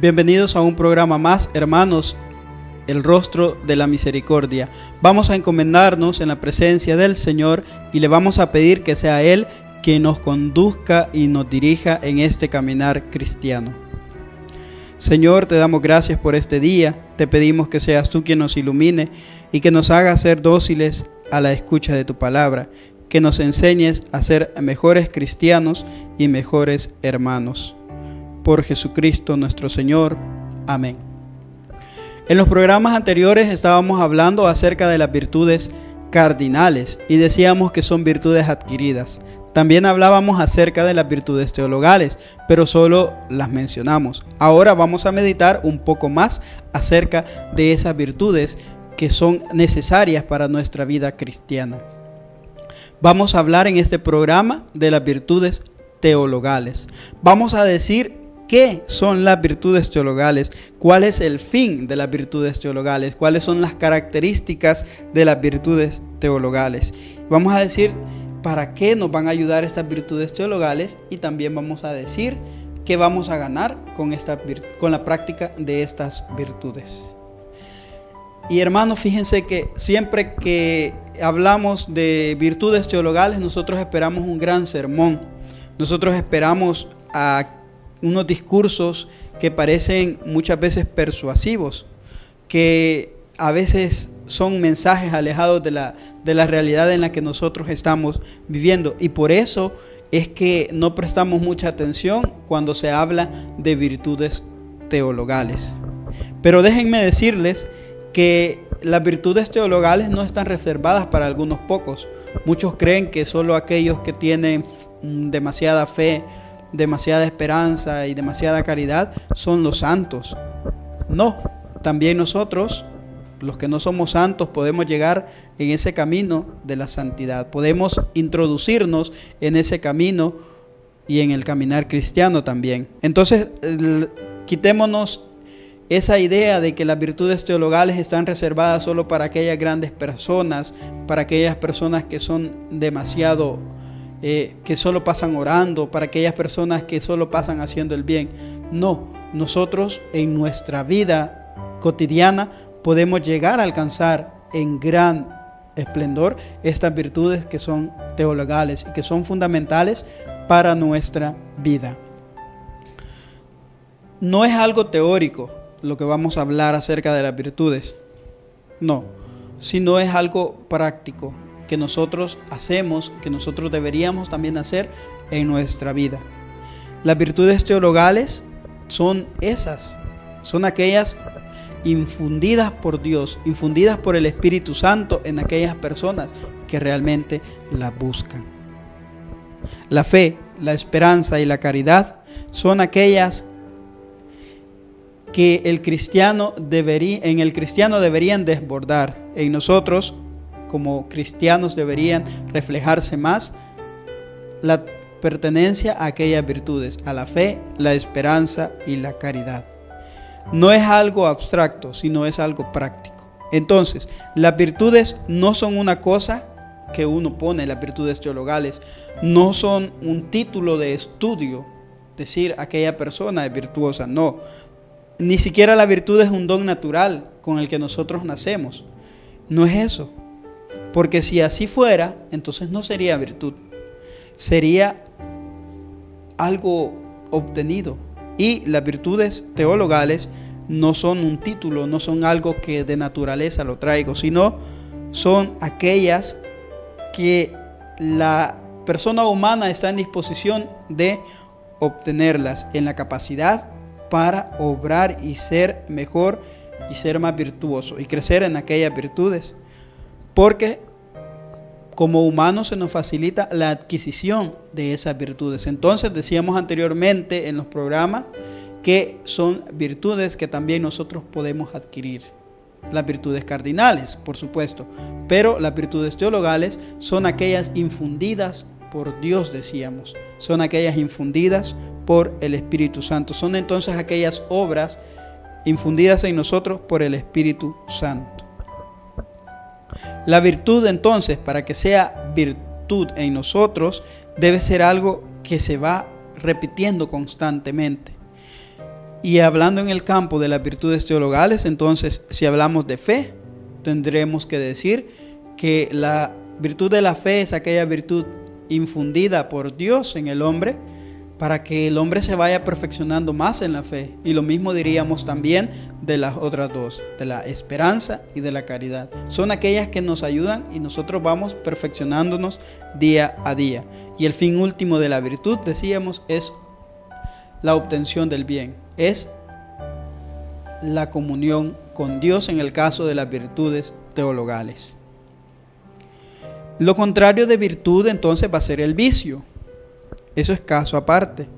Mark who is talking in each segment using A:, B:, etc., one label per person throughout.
A: Bienvenidos a un programa más, hermanos, el rostro de la misericordia. Vamos a encomendarnos en la presencia del Señor y le vamos a pedir que sea Él quien nos conduzca y nos dirija en este caminar cristiano. Señor, te damos gracias por este día. Te pedimos que seas tú quien nos ilumine y que nos haga ser dóciles a la escucha de tu palabra, que nos enseñes a ser mejores cristianos y mejores hermanos. Por Jesucristo nuestro Señor. Amén. En los programas anteriores estábamos hablando acerca de las virtudes cardinales y decíamos que son virtudes adquiridas. También hablábamos acerca de las virtudes teologales, pero solo las mencionamos. Ahora vamos a meditar un poco más acerca de esas virtudes que son necesarias para nuestra vida cristiana. Vamos a hablar en este programa de las virtudes teologales. Vamos a decir ¿qué son las virtudes teologales? ¿Cuál es el fin de las virtudes teologales? ¿Cuáles son las características de las virtudes teologales? Vamos a decir para qué nos van a ayudar estas virtudes teologales y también vamos a decir qué vamos a ganar con la práctica de estas virtudes. Y hermanos, fíjense que siempre que hablamos de virtudes teologales, nosotros esperamos un gran sermón. Nosotros esperamos a unos discursos que parecen muchas veces persuasivos, que a veces son mensajes alejados de la realidad en la que nosotros estamos viviendo. Y por eso es que no prestamos mucha atención cuando se habla de virtudes teologales. Pero déjenme decirles que las virtudes teologales no están reservadas para algunos pocos. Muchos creen que solo aquellos que tienen demasiada fe, demasiada esperanza y demasiada caridad son los santos. No, también nosotros, los que no somos santos, podemos llegar en ese camino de la santidad. Podemos introducirnos en ese camino y en el caminar cristiano también. Entonces, quitémonos esa idea de que las virtudes teologales están reservadas solo para aquellas grandes personas, para aquellas personas que son demasiado que solo pasan orando, para aquellas personas que solo pasan haciendo el bien. No, nosotros en nuestra vida cotidiana podemos llegar a alcanzar en gran esplendor estas virtudes que son teologales y que son fundamentales para nuestra vida. No es algo teórico lo que vamos a hablar acerca de las virtudes, no, sino es algo práctico que nosotros hacemos, que nosotros deberíamos también hacer en nuestra vida. Las virtudes teologales son esas, son aquellas infundidas por Dios, infundidas por el Espíritu Santo en aquellas personas que realmente las buscan. La fe, la esperanza y la caridad son aquellas que en el cristiano deberían desbordar. En nosotros como cristianos deberían reflejarse más la pertenencia a aquellas virtudes, a la fe, la esperanza y la caridad. No es algo abstracto, sino es algo práctico. Entonces, las virtudes no son una cosa que uno pone, las virtudes teologales, no son un título de estudio, decir aquella persona es virtuosa, no. Ni siquiera la virtud es un don natural con el que nosotros nacemos. No es eso. Porque si así fuera, entonces no sería virtud. Sería algo obtenido. Y las virtudes teologales no son un título, no son algo que de naturaleza lo traigo, sino son aquellas que la persona humana está en disposición de obtenerlas, en la capacidad para obrar y ser mejor y ser más virtuoso y crecer en aquellas virtudes. Porque como humanos se nos facilita la adquisición de esas virtudes. Entonces decíamos anteriormente en los programas que son virtudes que también nosotros podemos adquirir. Las virtudes cardinales, por supuesto, pero las virtudes teologales son aquellas infundidas por Dios, decíamos. Son aquellas infundidas por el Espíritu Santo. Son entonces aquellas obras infundidas en nosotros por el Espíritu Santo. La virtud entonces, para que sea virtud en nosotros, debe ser algo que se va repitiendo constantemente. Y hablando en el campo de las virtudes teologales, entonces, si hablamos de fe, tendremos que decir que la virtud de la fe es aquella virtud infundida por Dios en el hombre para que el hombre se vaya perfeccionando más en la fe. Y lo mismo diríamos también de las otras dos, de la esperanza y de la caridad. Son aquellas que nos ayudan y nosotros vamos perfeccionándonos día a día. Y el fin último de la virtud, decíamos, es la obtención del bien, es la comunión con Dios en el caso de las virtudes teologales. Lo contrario de virtud entonces va a ser el vicio. Eso es caso aparte,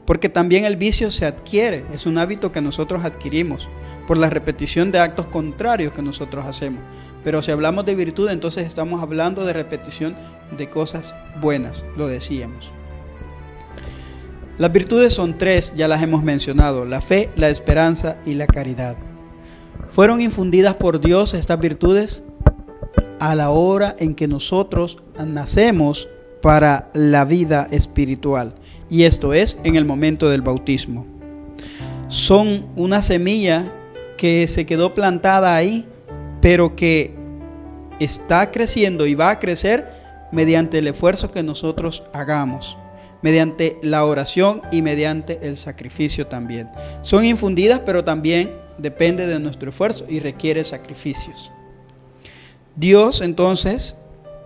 A: porque también el vicio se adquiere, es un hábito que nosotros adquirimos por la repetición de actos contrarios que nosotros hacemos. Pero si hablamos de virtud, entonces estamos hablando de repetición de cosas buenas, lo decíamos. Las virtudes son tres, ya las hemos mencionado: la fe, la esperanza y la caridad. Fueron infundidas por Dios estas virtudes a la hora en que nosotros nacemos para la vida espiritual, y esto es en el momento del bautismo. Son una semilla que se quedó plantada ahí, pero que está creciendo y va a crecer mediante el esfuerzo que nosotros hagamos, mediante la oración y mediante el sacrificio también. Son infundidas, pero también depende de nuestro esfuerzo y requiere sacrificios. Dios, entonces,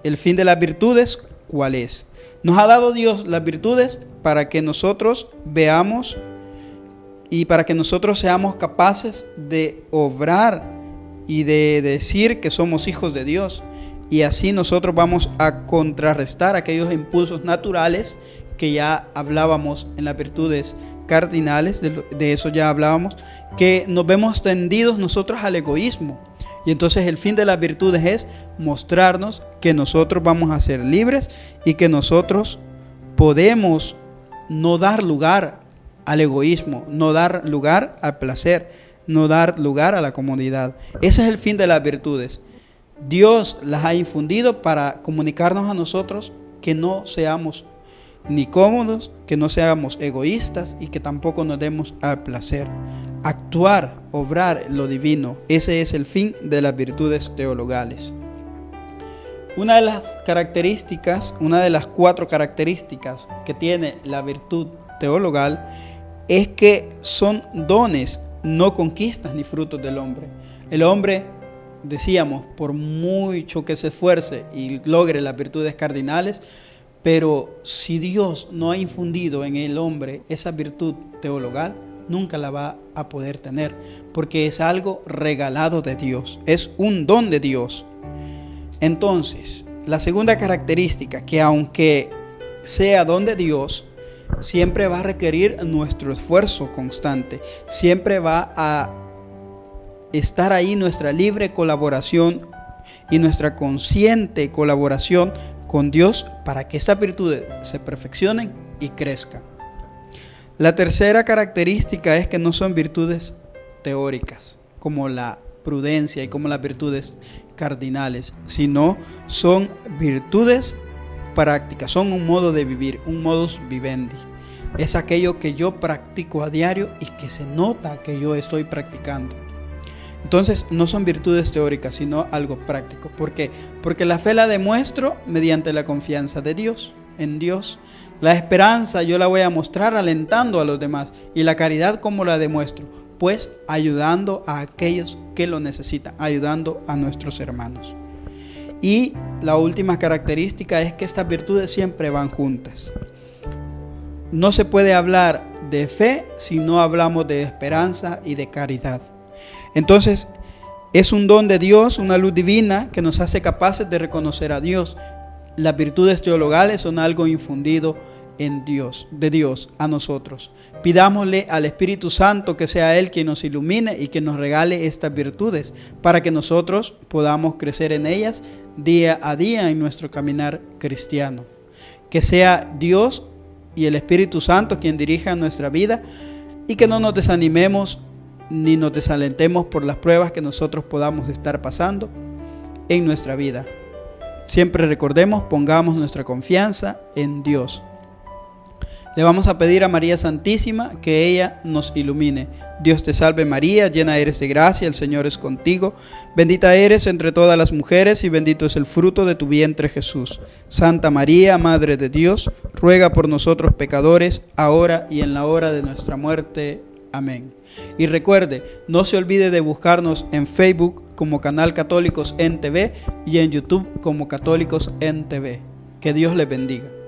A: el fin de las virtudes, ¿cuál es? Nos ha dado Dios las virtudes para que nosotros veamos y para que nosotros seamos capaces de obrar y de decir que somos hijos de Dios. Y así nosotros vamos a contrarrestar aquellos impulsos naturales que ya hablábamos en las virtudes cardinales, de eso ya hablábamos, que nos vemos tendidos nosotros al egoísmo. Y entonces el fin de las virtudes es mostrarnos que nosotros vamos a ser libres y que nosotros podemos no dar lugar al egoísmo, no dar lugar al placer, no dar lugar a la comodidad. Ese es el fin de las virtudes. Dios las ha infundido para comunicarnos a nosotros que no seamos ni cómodos, que no seamos egoístas y que tampoco nos demos al placer. Actuar, obrar lo divino, ese es el fin de las virtudes teologales. Una de las características, una de las 4 características que tiene la virtud teologal es que son dones, no conquistas ni frutos del hombre. El hombre, decíamos, por mucho que se esfuerce y logre las virtudes cardinales, pero si Dios no ha infundido en el hombre esa virtud teologal, nunca la va a poder tener, porque es algo regalado de Dios, es un don de Dios. Entonces, la segunda característica, que aunque sea don de Dios, siempre va a requerir nuestro esfuerzo constante, siempre va a estar ahí nuestra libre colaboración y nuestra consciente colaboración con Dios para que estas virtudes se perfeccionen y crezcan. La tercera característica es que no son virtudes teóricas, como la prudencia y como las virtudes cardinales, sino son virtudes prácticas, son un modo de vivir, un modus vivendi. Es aquello que yo practico a diario y que se nota que yo estoy practicando. Entonces no son virtudes teóricas, sino algo práctico. ¿Por qué? Porque la fe la demuestro mediante la confianza de Dios, en Dios. La esperanza yo la voy a mostrar alentando a los demás. Y la caridad, ¿cómo la demuestro? Pues ayudando a aquellos que lo necesitan, ayudando a nuestros hermanos. Y la última característica es que estas virtudes siempre van juntas. No se puede hablar de fe si no hablamos de esperanza y de caridad. Entonces, es un don de Dios, una luz divina que nos hace capaces de reconocer a Dios. Las virtudes teologales son algo infundido en Dios, de Dios a nosotros. Pidámosle al Espíritu Santo que sea Él quien nos ilumine y que nos regale estas virtudes para que nosotros podamos crecer en ellas día a día en nuestro caminar cristiano. Que sea Dios y el Espíritu Santo quien dirija nuestra vida y que no nos desanimemos ni nos desalentemos por las pruebas que nosotros podamos estar pasando en nuestra vida. Siempre recordemos, pongamos nuestra confianza en Dios. Le vamos a pedir a María Santísima que ella nos ilumine. Dios te salve María, llena eres de gracia, el Señor es contigo. Bendita eres entre todas las mujeres y bendito es el fruto de tu vientre Jesús. Santa María, Madre de Dios, ruega por nosotros pecadores, ahora y en la hora de nuestra muerte. Amén. Y recuerde, no se olvide de buscarnos en Facebook como Canal Católicos en TV y en YouTube como Católicos en TV. Que Dios les bendiga.